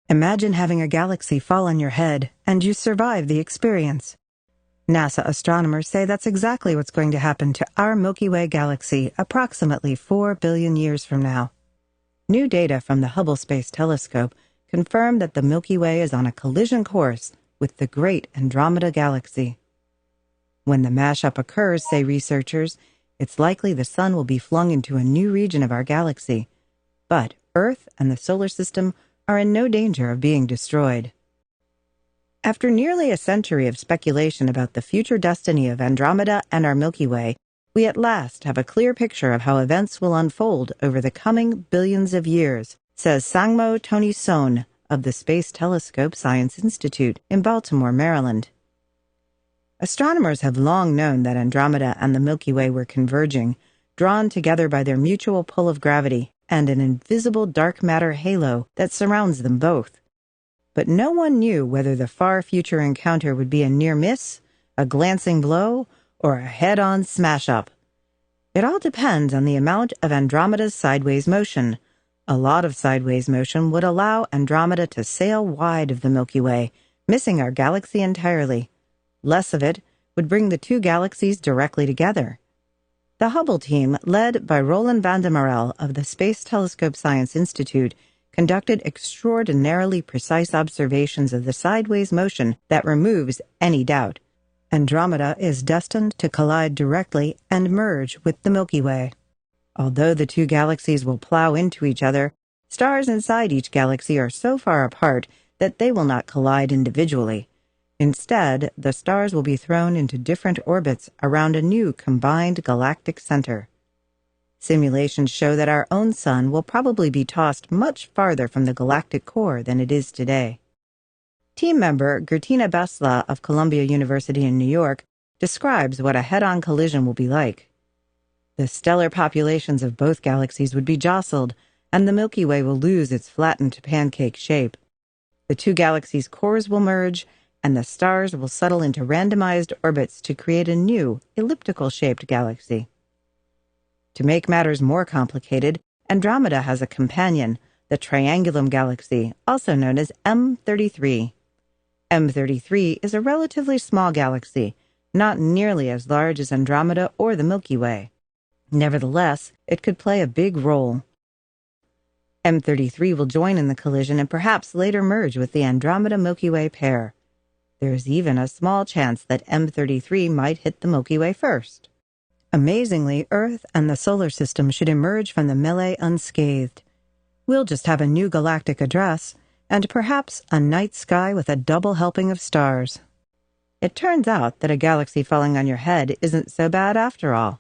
Imagine having a galaxy fall on your head, and you survive the experience. NASA astronomers say that's exactly what's going to happen to our Milky Way galaxy approximately 4 billion years from now. New data from the Hubble Space Telescope confirm that the Milky Way is on a collision course with the great Andromeda galaxy. When the mashup occurs, say researchers, it's likely the Sun will be flung into a new region of our galaxy. But Earth and the solar system are in no danger of being destroyed. After nearly a century of speculation about the future destiny of Andromeda and our Milky Way, we at last have a clear picture of how events will unfold over the coming billions of years, says Sangmo Tony-son of the Space Telescope Science Institute in Baltimore, Maryland. Astronomers have long known that Andromeda and the Milky Way were converging, drawn together by their mutual pull of gravity and an invisible dark matter halo that surrounds them both. But no one knew whether the far future encounter would be a near miss, a glancing blow, or a head-on smash-up. It all depends on the amount of Andromeda's sideways motion. A lot of sideways motion would allow Andromeda to sail wide of the Milky Way, missing our galaxy entirely. Less of it would bring the two galaxies directly together. The Hubble team, led by Roland van der Merel of the Space Telescope Science Institute, conducted extraordinarily precise observations of the sideways motion that removes any doubt. Andromeda is destined to collide directly and merge with the Milky Way. Although the two galaxies will plow into each other, stars inside each galaxy are so far apart that they will not collide individually. Instead, the stars will be thrown into different orbits around a new combined galactic center. Simulations show that our own sun will probably be tossed much farther from the galactic core than it is today. Team member Gertina Basla of Columbia University in New York describes what a head-on collision will be like. The stellar populations of both galaxies would be jostled, and the Milky Way will lose its flattened pancake shape. The two galaxies' cores will merge, and the stars will settle into randomized orbits to create a new, elliptical-shaped galaxy. To make matters more complicated, Andromeda has a companion, the Triangulum Galaxy, also known as M33. M33 is a relatively small galaxy, not nearly as large as Andromeda or the Milky Way. Nevertheless, it could play a big role. M33 will join in the collision and perhaps later merge with the Andromeda-Milky Way pair. There is even a small chance that M33 might hit the Milky Way first. Amazingly, Earth and the solar system should emerge from the melee unscathed. We'll just have a new galactic address, and perhaps a night sky with a double helping of stars. It turns out that a galaxy falling on your head isn't so bad after all.